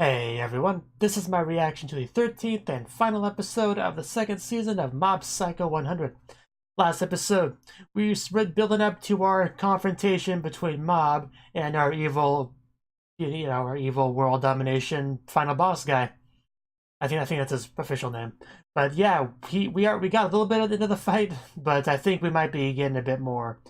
Hey everyone, this is my reaction to the 13th and final episode of the second season of Mob Psycho 100. Last episode, we were building up to our confrontation between Mob and our evil, our evil world domination final boss guy. I think that's his official name. But yeah, we got a little bit into the fight, but I think we might be getting a bit more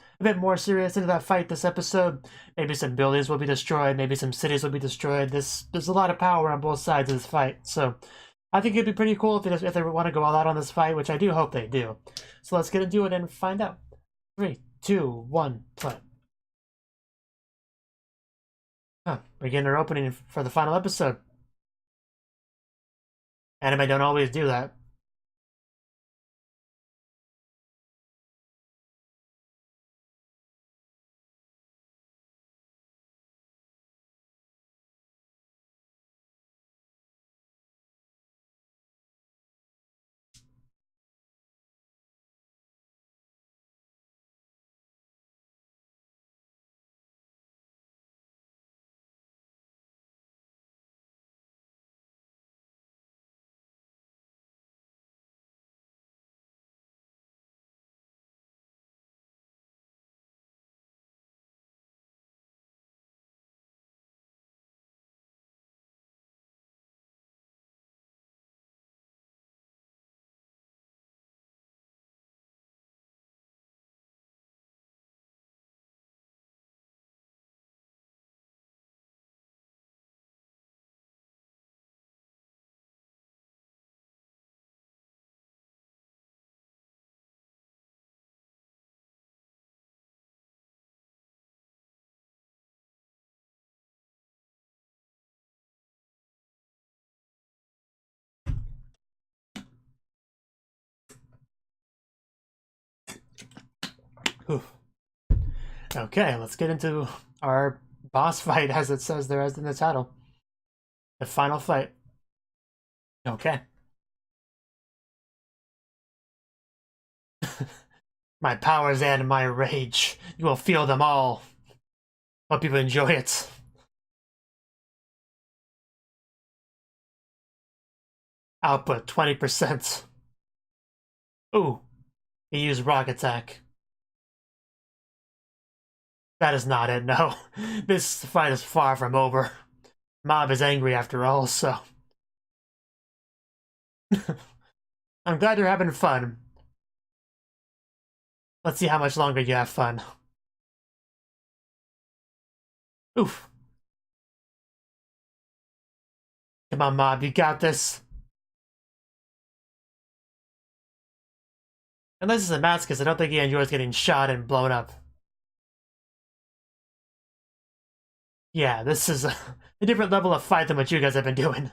serious into that fight this episode. Maybe some buildings will be destroyed, maybe some cities will be destroyed. There's a lot of power on both sides of this fight, so I think it'd be pretty cool if they want to go all out on this fight, which I do hope they do. So let's get into it and find out. 3, 2, 1, play. We're getting our opening for the final episode. Anime don't always do that. Whew. Okay, let's get into our boss fight, as it says there as in the title. The final fight. Okay. My powers and my rage. You will feel them all. Hope you enjoy it. Output 20%. Ooh, he used rock attack. That is not it, no. This fight is far from over. Mob is angry after all, so... I'm glad you're having fun. Let's see how much longer you have fun. Oof. Come on, Mob, you got this. Unless it's a masochist, I don't think he enjoys getting shot and blown up. Yeah, this is a different level of fight than what you guys have been doing.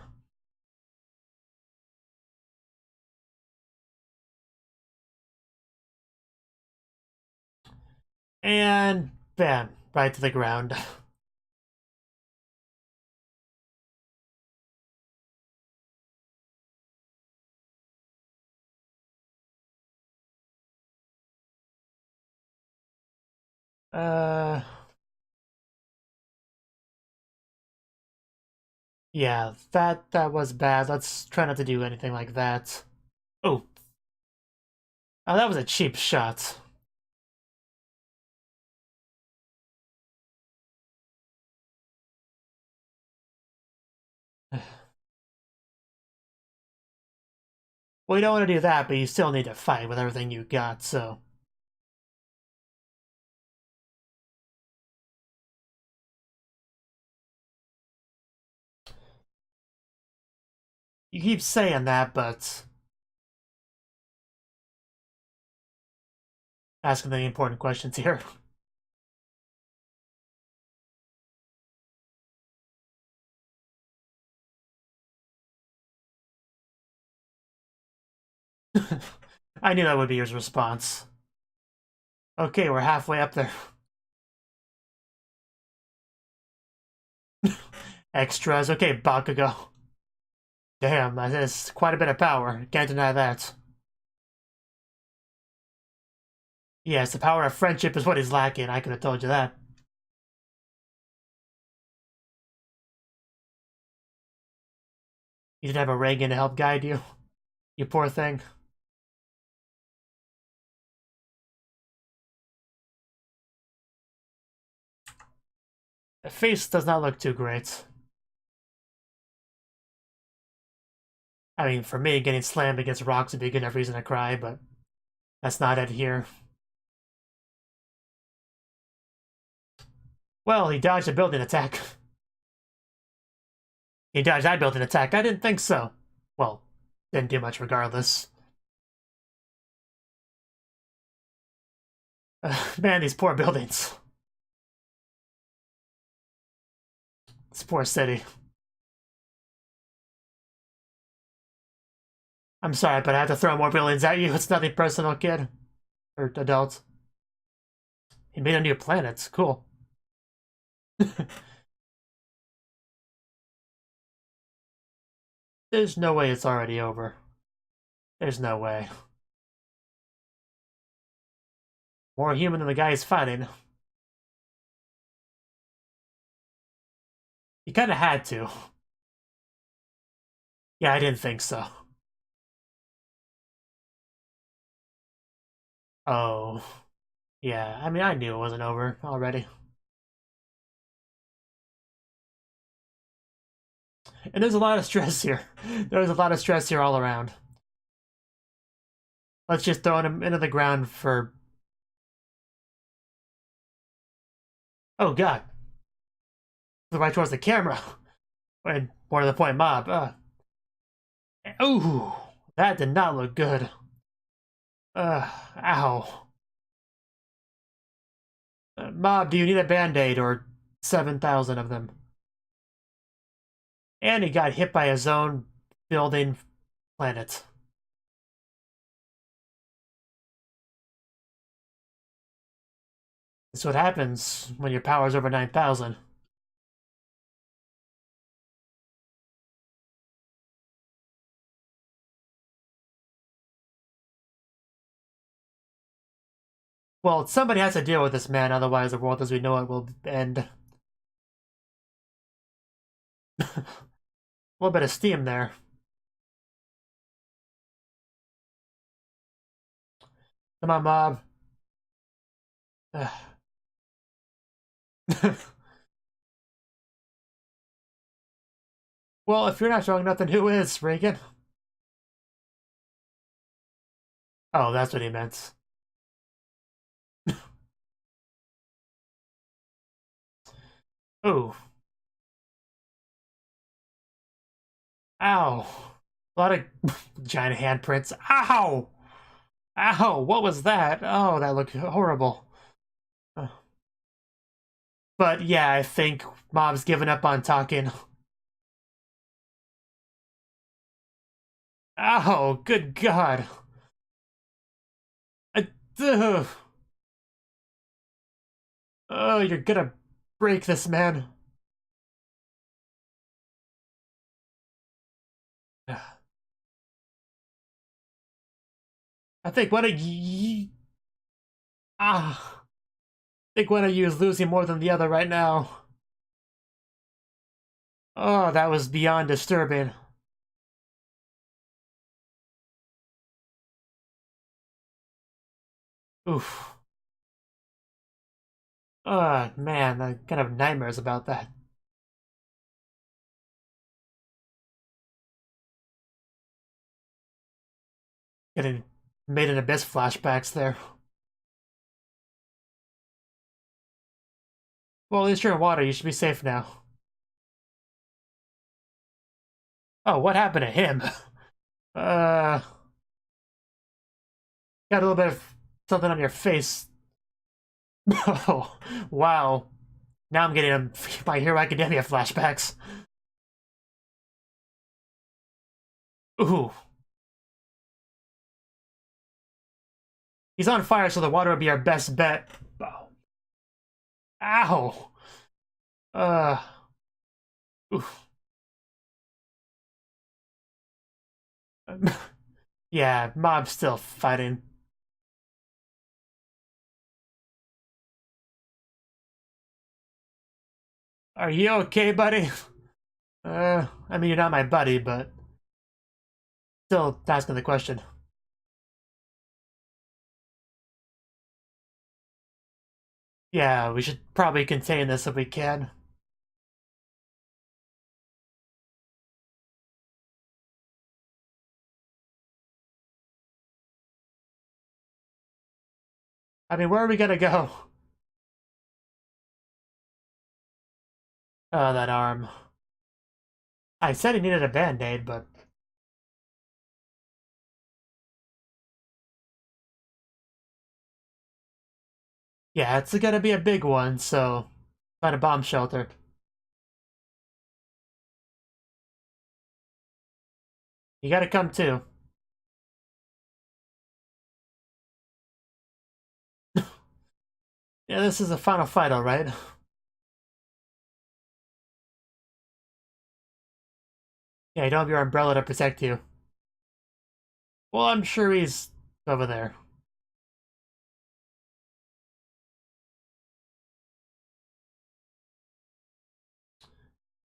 And bam, right to the ground. Uh, yeah, that was bad. Let's try not to do anything like that. Oh, oh, that was a cheap shot. Well, you don't want to do that, but you still need to fight with everything you got, so... You keep saying that, but... Asking the important questions here. I knew that would be his response. Okay, we're halfway up there. Extras. Okay, Bakugo. Damn, that is quite a bit of power. Can't deny that. Yes, the power of friendship is what he's lacking. I could have told you that. You didn't have a Reagan to help guide you. You poor thing. The face does not look too great. I mean, for me, getting slammed against rocks would be a good enough reason to cry, but that's not it here. Well, he dodged a building attack. He dodged that building attack. I didn't think so. Well, didn't do much regardless. Man, these poor buildings. This poor city. I'm sorry, but I have to throw more buildings at you. It's nothing personal, kid. Or adult. He made a new planet. Cool. There's no way it's already over. There's no way. More human than the guy he's fighting. He kinda had to. Yeah, I didn't think so. Oh. Yeah, I mean, I knew it wasn't over already. And there's a lot of stress here. There's a lot of stress here all around. Let's just throw him into the ground for... Oh, God. Right towards the camera. And more to the point, Mob. Ooh, that did not look good. Ow. Mob, do you need a band-aid or 7,000 of them? And he got hit by his own building planet. That's what happens when your power's over 9,000. Well, somebody has to deal with this man, otherwise the world as we know it will end. A little bit of steam there. Come on, Mob. Well, if you're not showing nothing, who is, Reagan? Oh, that's what he meant. Ooh. Ow. A lot of giant handprints. Ow! Ow, what was that? Oh, that looked horrible. But yeah, I think Mob's given up on talking. Ow, good God. Ugh. Oh, you're gonna break this, man. I think one of you... I think one of you is losing more than the other right now. Oh, that was beyond disturbing. Oof. Oh, man, I kind of nightmares about that. Getting made in Abyss flashbacks there. Well, at least you're in water, you should be safe now. Oh, what happened to him? Got a little bit of something on your face. Oh, wow. Now I'm getting My Hero Academia flashbacks. Ooh. He's on fire, so the water would be our best bet. Oh. Ow. Uh. Oof. Yeah, Mob's still fighting. Are you okay, buddy? I mean, you're not my buddy, but Still asking the question. Yeah, we should probably contain this if we can. I mean, where are we gonna go? Oh, that arm. I said he needed a band-aid, but... Yeah, it's gonna be a big one, so... Find a bomb shelter. You gotta come too. Yeah, this is a final fight, alright? Yeah, you don't have your umbrella to protect you. Well, I'm sure he's over there.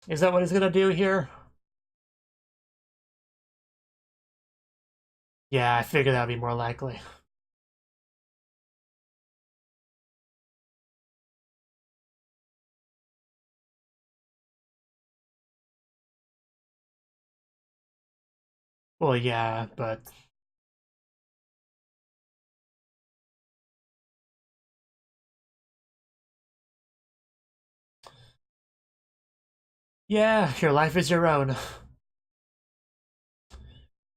Is that what he's gonna do here? Yeah, I figured that would be more likely. Well, yeah, but... Yeah, your life is your own.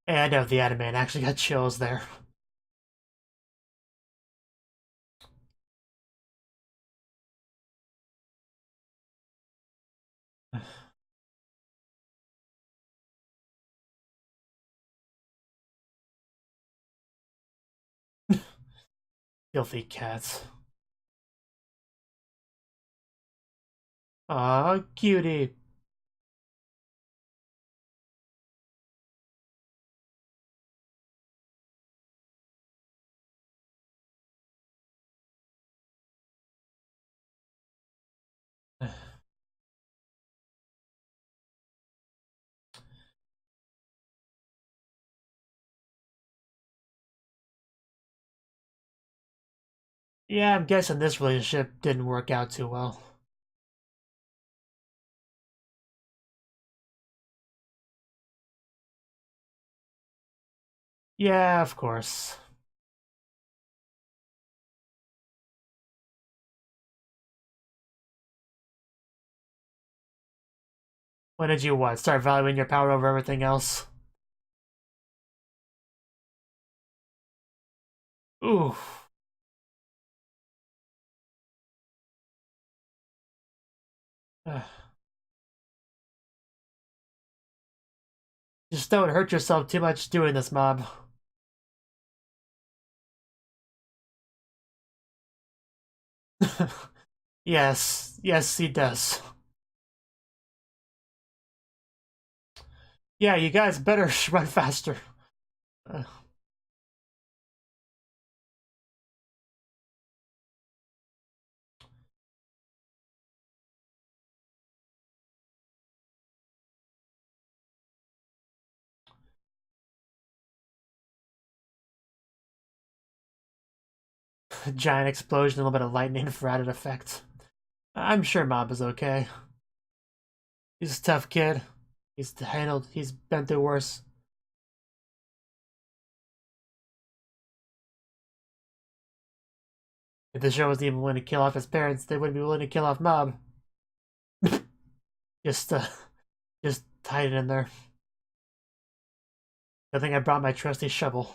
And I know the anime actually got chills there. Filthy cats. Aw, cutie. Yeah, I'm guessing this relationship didn't work out too well. Yeah, of course. When did you what? Start valuing your power over everything else? Ooh. Just don't hurt yourself too much doing this, Mob. Yes, yes, he does. Yeah, you guys better run faster. Uh, giant explosion, a little bit of lightning for added effect. I'm sure Mob is okay. He's a tough kid. He's been through worse. If the show wasn't even willing to kill off his parents, they wouldn't be willing to kill off Mob. Just, just hide it in there. I think I brought my trusty shovel.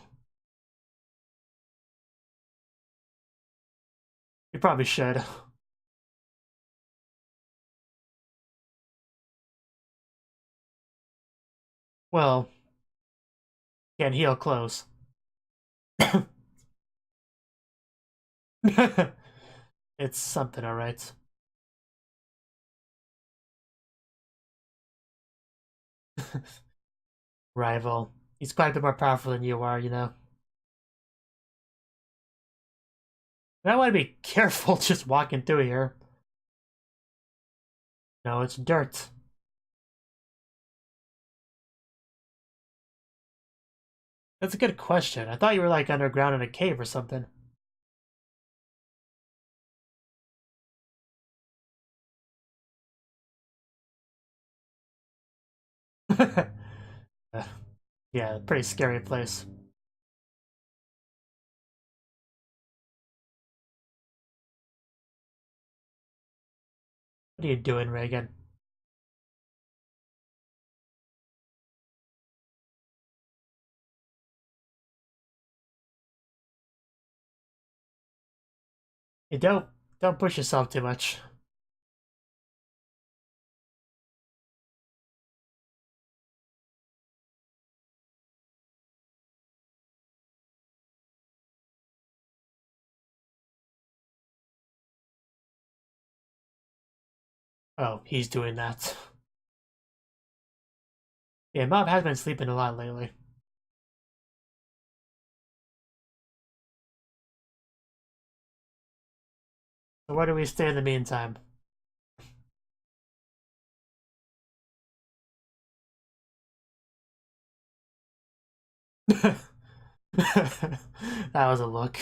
You probably should. Well, can't heal close. It's something, alright. Rival. He's quite a bit more powerful than you are, you know. And I want to be careful just walking through here. No, it's dirt. That's a good question. I thought you were like underground in a cave or something. Yeah, pretty scary place. What are you doing, Reagan? You don't push yourself too much. Oh, he's doing that. Yeah, Mom has been sleeping a lot lately. So where do we stay in the meantime? That was a look.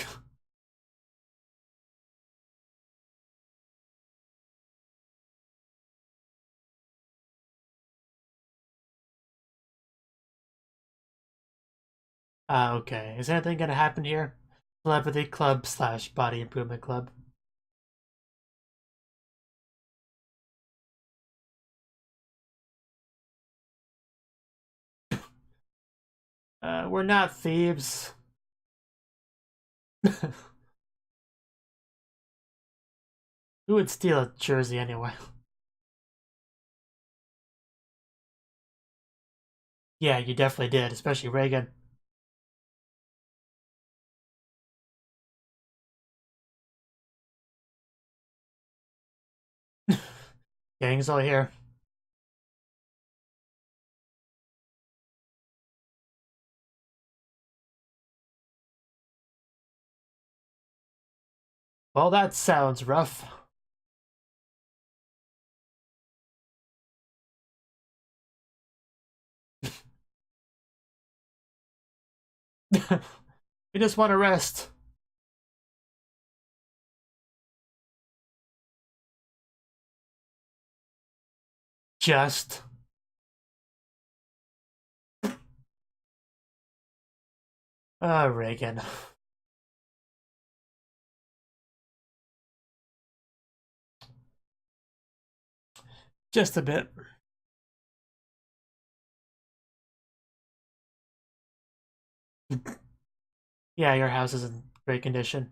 Ah, okay. Is anything gonna happen here? Telepathy club slash body improvement club. We're not thieves. Who would steal a jersey anyway? Yeah, you definitely did, especially Reagan. Gang's all here. Well, that sounds rough. We just want to rest. Just. Reagan. Just a bit. Yeah, your house is in great condition.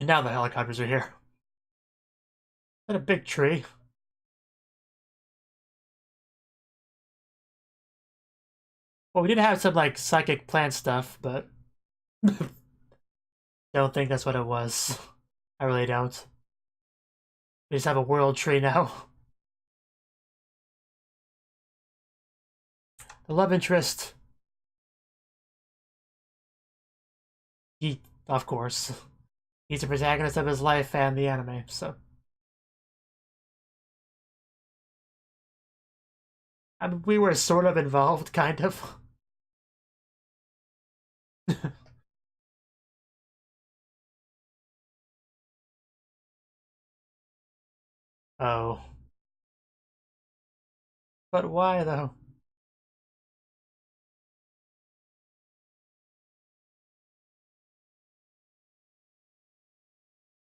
And now the helicopters are here. Is that a big tree? Well, we did have some, like, psychic plant stuff, but don't think that's what it was. I really don't. We just have a world tree now. The love interest. He, of course. He's the protagonist of his life and the anime, so. I mean, we were sort of involved, kind of. Oh. But why, though?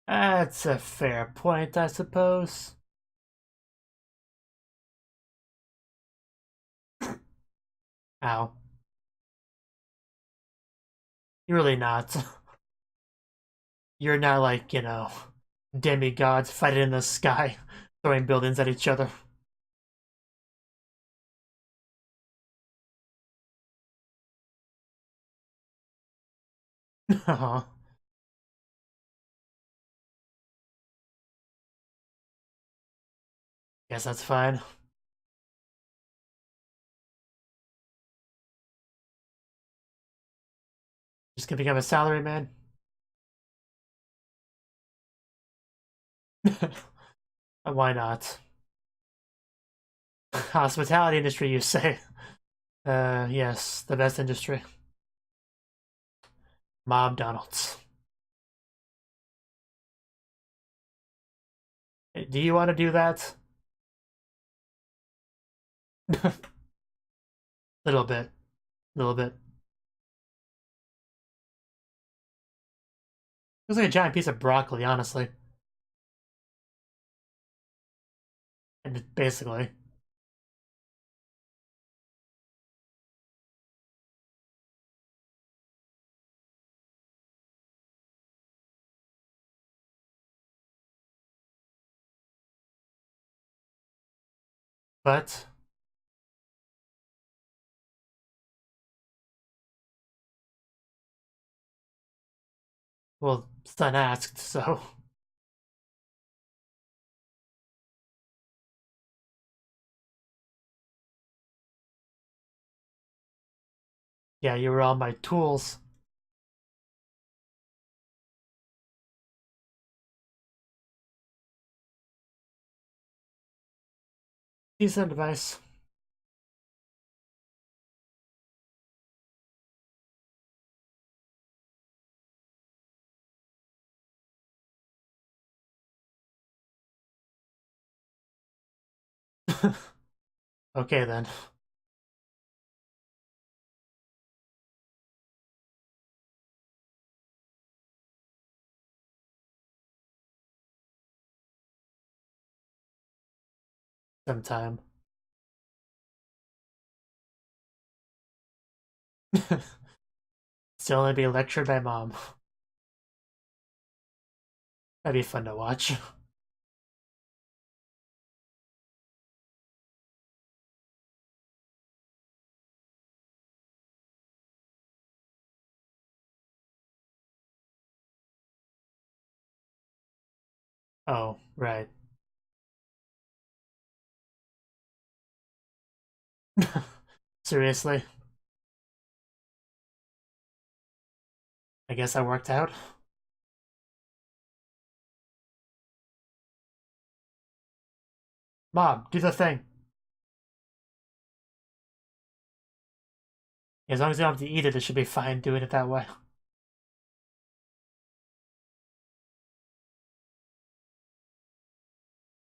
That's a fair point, I suppose. Ow. You're really not. You're not like, demigods fighting in the sky, throwing buildings at each other. Guess that's fine. Just gonna become a salaryman. Why not? Hospitality industry, you say? Yes, the best industry. Mob Donalds. Do you want to do that? Little bit. Little bit. Looks like a giant piece of broccoli, honestly. And basically. But well, son asked, so yeah, you were all my tools. Decent advice. Okay then. Sometime. Still only be lectured by mom. That'd be fun to watch. Oh, right. Seriously? I guess I worked out. Mom, do the thing. As long as you don't have to eat it, it should be fine doing it that way.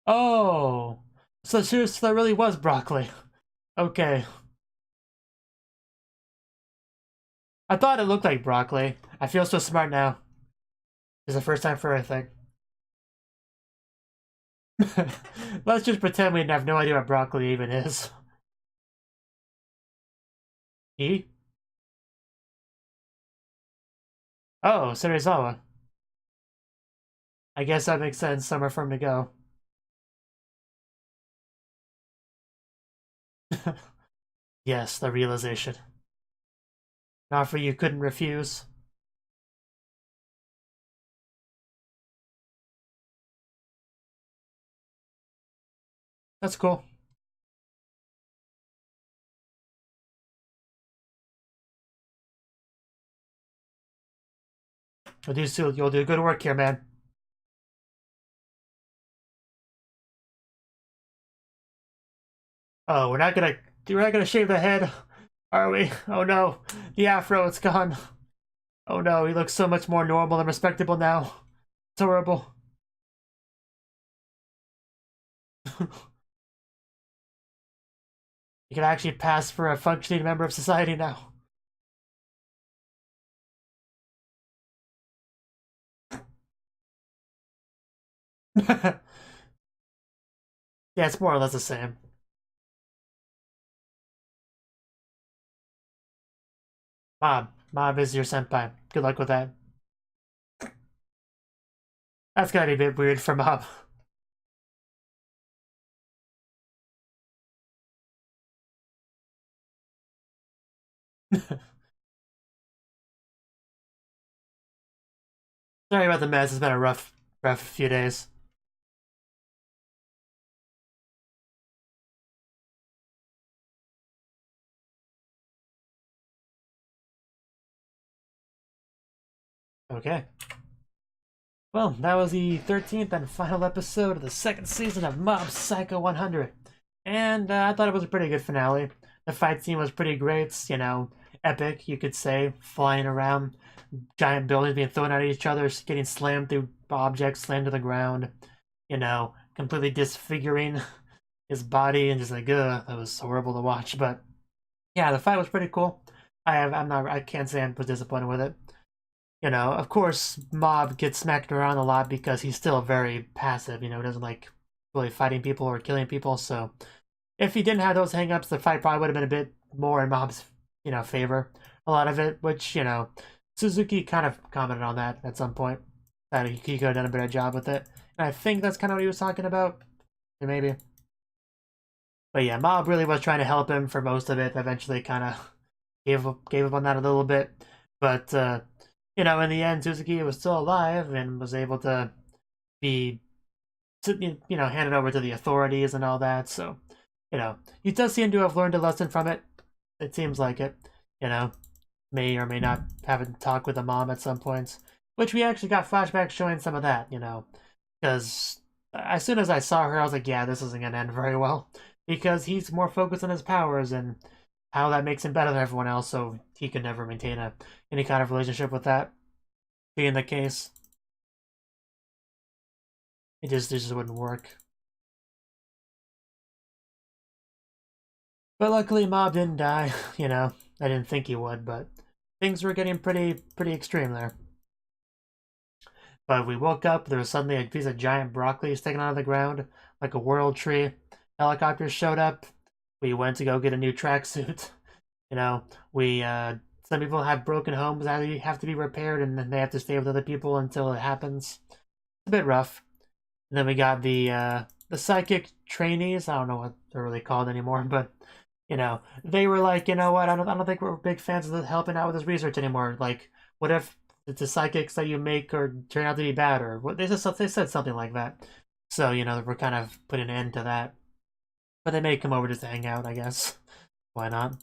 Oh! So seriously, that really was broccoli. Okay. I thought it looked like broccoli. I feel so smart now. It's the first time for everything. Let's just pretend we have no idea what broccoli even is. E? Oh, Serizawa. I guess that makes sense. Somewhere for him to go. Yes, the realization. An offer you couldn't refuse. That's cool. You'll do good work here, man. Oh, we're not gonna shave the head, are we? Oh no, the afro, it's gone. Oh no, he looks so much more normal and respectable now. It's horrible. You can actually pass for a functioning member of society now. Yeah, it's more or less the same. Mob is your senpai. Good luck with that. That's gotta be a bit weird for Mob. Sorry about the mess. It's been a rough few days. Okay. Well, that was the 13th and final episode of the second season of Mob Psycho 100. And I thought it was a pretty good finale. The fight scene was pretty great, you know, epic, you could say, flying around, giant buildings being thrown at each other, getting slammed through objects, slammed to the ground, you know, completely disfiguring his body and just like, ugh, that was horrible to watch. But yeah, the fight was pretty cool. I can't say I was disappointed with it. You know, of course, Mob gets smacked around a lot because he's still very passive. You know, doesn't like really fighting people or killing people. So if he didn't have those hangups, the fight probably would have been a bit more in Mob's, you know, favor. A lot of it, which, you know, Suzuki kind of commented on that at some point, that he could have done a better job with it. And I think that's kind of what he was talking about. Maybe. But yeah, Mob really was trying to help him for most of it. Eventually kind of gave up on that a little bit. But, you know, in the end, Suzuki was still alive and was able to be, you know, handed over to the authorities and all that. So, you know, he does seem to have learned a lesson from it. It seems like it. You know, may or may not have a talk with the mom at some points. Which we actually got flashbacks showing some of that, you know. Because as soon as I saw her, I was like, yeah, this isn't going to end very well. Because he's more focused on his powers and how that makes him better than everyone else, so he could never maintain any kind of relationship with that being the case. It just wouldn't work. But luckily, Mob didn't die. You know, I didn't think he would, but things were getting pretty extreme there. But we woke up, there was suddenly a piece of giant broccoli sticking out of the ground, like a world tree. Helicopters showed up. We went to go get a new tracksuit. You know, some people have broken homes that have to be repaired, and then they have to stay with other people until it happens. It's a bit rough. And then we got the psychic trainees. I don't know what they're really called anymore, but you know, they were like, you know what? I don't think we're big fans of helping out with this research anymore. Like, what if the psychics that you make or turn out to be bad, or what they said something like that. So you know, we're kind of putting an end to that. But they may come over just to hang out, I guess. Why not?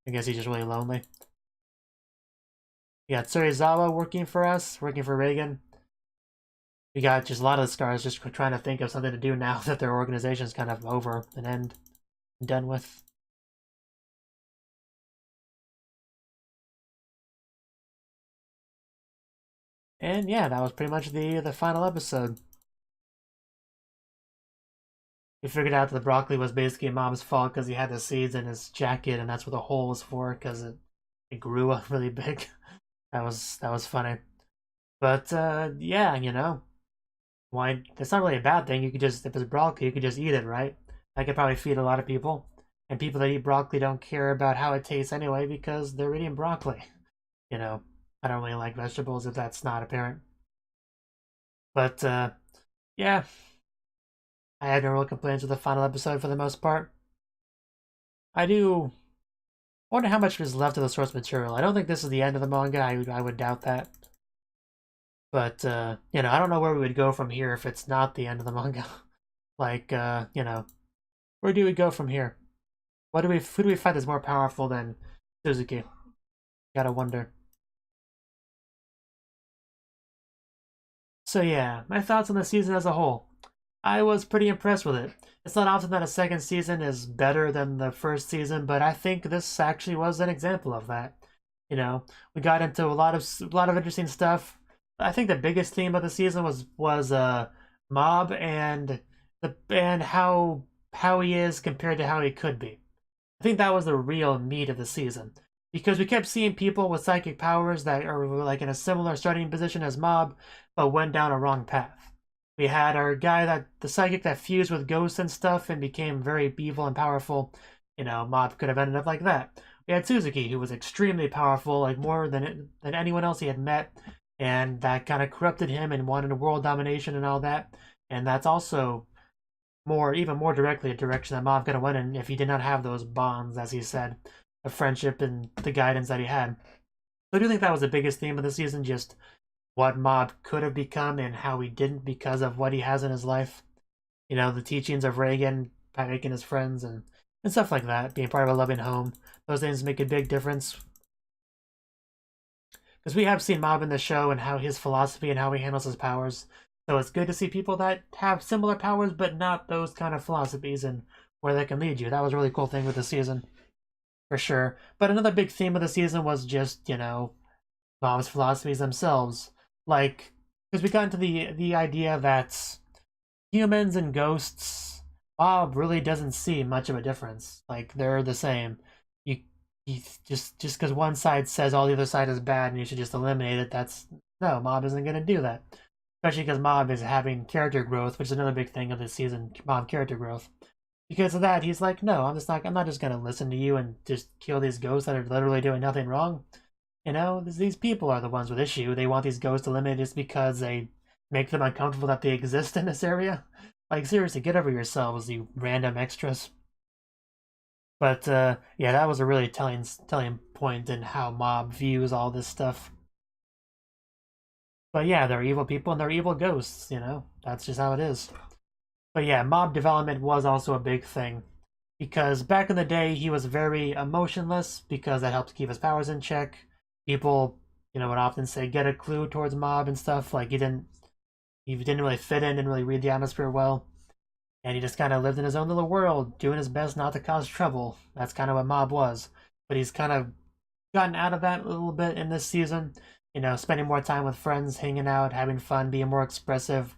I guess he's just really lonely. We got Tsurizawa working for us, working for Reagan. We got just a lot of the stars just trying to think of something to do now that their organization's kind of over and done with. And yeah, that was pretty much the final episode. We figured out that the broccoli was basically Mom's fault because he had the seeds in his jacket, and that's what the hole was for, because it grew up really big. That was funny. But yeah, you know, why? That's not really a bad thing. You could just, if it's broccoli, you could just eat it, right? That could probably feed a lot of people. And people that eat broccoli don't care about how it tastes anyway because they're eating broccoli. You know, I don't really like vegetables if that's not apparent. But yeah, I had no real complaints with the final episode for the most part. I do wonder how much is left of the source material. I don't think this is the end of the manga. I would doubt that. But, you know, I don't know where we would go from here if it's not the end of the manga. Like, you know, where do we go from here? Who do we fight that's more powerful than Suzuki? Gotta wonder. So yeah, my thoughts on the season as a whole. I was pretty impressed with it. It's not often that a second season is better than the first season, but I think this actually was an example of that. You know, we got into a lot of interesting stuff. I think the biggest theme of the season was Mob and how he is compared to how he could be. I think that was the real meat of the season, because we kept seeing people with psychic powers that are like in a similar starting position as Mob, but went down a wrong path. We had our guy the psychic that fused with ghosts and stuff and became very evil and powerful. You know, Mob could have ended up like that. We had Suzuki, who was extremely powerful, like more than anyone else he had met, and that kind of corrupted him and wanted world domination and all that. And that's also even more directly a direction that Mob could have went in if he did not have those bonds, as he said, of friendship and the guidance that he had. So I do think that was the biggest theme of the season, just what Mob could have become and how he didn't because of what he has in his life. You know, the teachings of Reagan, making his friends, and stuff like that, being part of a loving home. Those things make a big difference. Because we have seen Mob in the show and how his philosophy and how he handles his powers. So it's good to see people that have similar powers but not those kind of philosophies and where they can lead you. That was a really cool thing with the season. for sure. But another big theme of the season was just, Mob's philosophies themselves. Like, because we got into the idea that humans and ghosts, Mob really doesn't see much of a difference. Like, they're the same. You just because one side says all the other side is bad and you should just eliminate it, no, Mob isn't going to do that. Especially because Mob is having character growth, which is another big thing of this season, Mob character growth. Because of that, he's like, no, I'm not just gonna listen to you and just kill these ghosts that are literally doing nothing wrong. These people are the ones with issue. They want these ghosts eliminated just because they make them uncomfortable that they exist in this area. Like, seriously, get over yourselves, you random extras. But, yeah, that was a really telling point in how Mob views all this stuff. But yeah, they're evil people and they're evil ghosts, That's just how it is. But yeah, Mob development was also a big thing. Because back in the day, he was very emotionless because that helped keep his powers in check. People, would often say, get a clue towards Mob and stuff. Like, he didn't really fit in, didn't really read the atmosphere well. And he just kind of lived in his own little world, doing his best not to cause trouble. That's kind of what Mob was. But he's kind of gotten out of that a little bit in this season. Spending more time with friends, hanging out, having fun, being more expressive,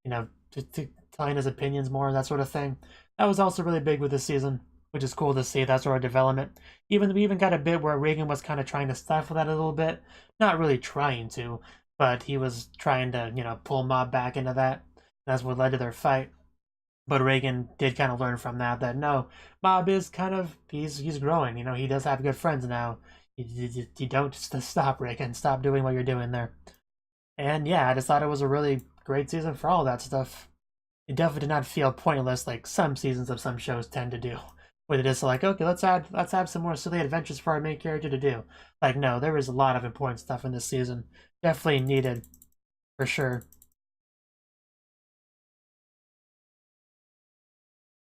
telling his opinions more, that sort of thing. That was also really big with this season, which is cool to see that sort of development. We even got a bit where Reagan was kind of trying to stifle that a little bit. Not really trying to, but he was trying to, pull Mob back into that. That's what led to their fight. But Reagan did kind of learn from that no, Mob is he's growing, he does have good friends now. You don't stop, Reagan. Stop doing what you're doing there. And yeah, I just thought it was a really great season for all that stuff. It definitely did not feel pointless like some seasons of some shows tend to do. Where they're just like, okay, let's have some more silly adventures for our main character to do. Like, no, there was a lot of important stuff in this season. Definitely needed, for sure.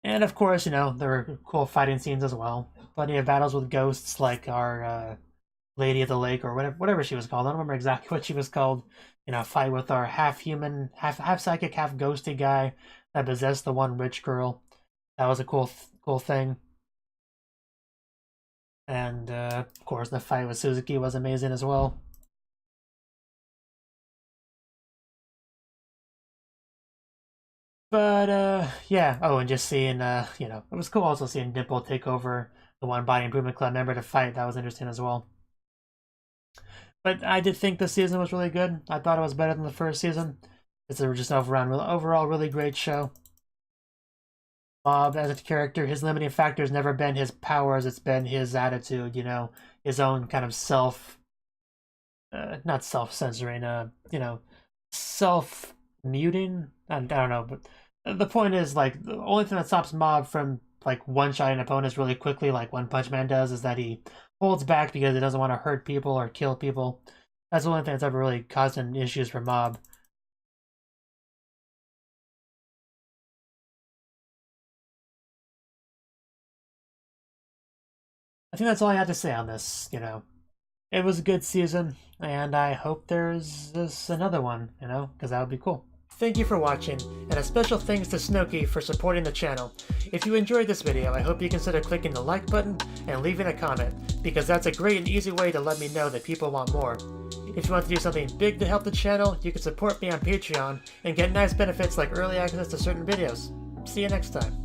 And of course, there were cool fighting scenes as well. Plenty of battles with ghosts, like our Lady of the Lake or whatever she was called. I don't remember exactly what she was called. Fight with our half human, half psychic, half ghosty guy that possessed the one rich girl. That was a cool thing. And of course, the fight with Suzuki was amazing as well. But yeah. Oh, and just seeing it was cool also seeing Dimple take over the One Body Improvement Club member to fight. That was interesting as well. But I did think this season was really good. I thought it was better than the first season. It's just overall really great show. Mob as a character, his limiting factor has never been his powers, it's been his attitude, his own kind of not self-censoring, self-muting? I don't know, but the point is, like, the only thing that stops Mob from, like, one-shotting opponents really quickly, like One Punch Man does, is that he holds back because he doesn't want to hurt people or kill people. That's the only thing that's ever really caused him issues for Mob. I think that's all I had to say on this, It was a good season, and I hope there's another one, because that would be cool. Thank you for watching, and a special thanks to Cnouki for supporting the channel. If you enjoyed this video, I hope you consider clicking the like button and leaving a comment, because that's a great and easy way to let me know that people want more. If you want to do something big to help the channel, you can support me on Patreon and get nice benefits like early access to certain videos. See you next time.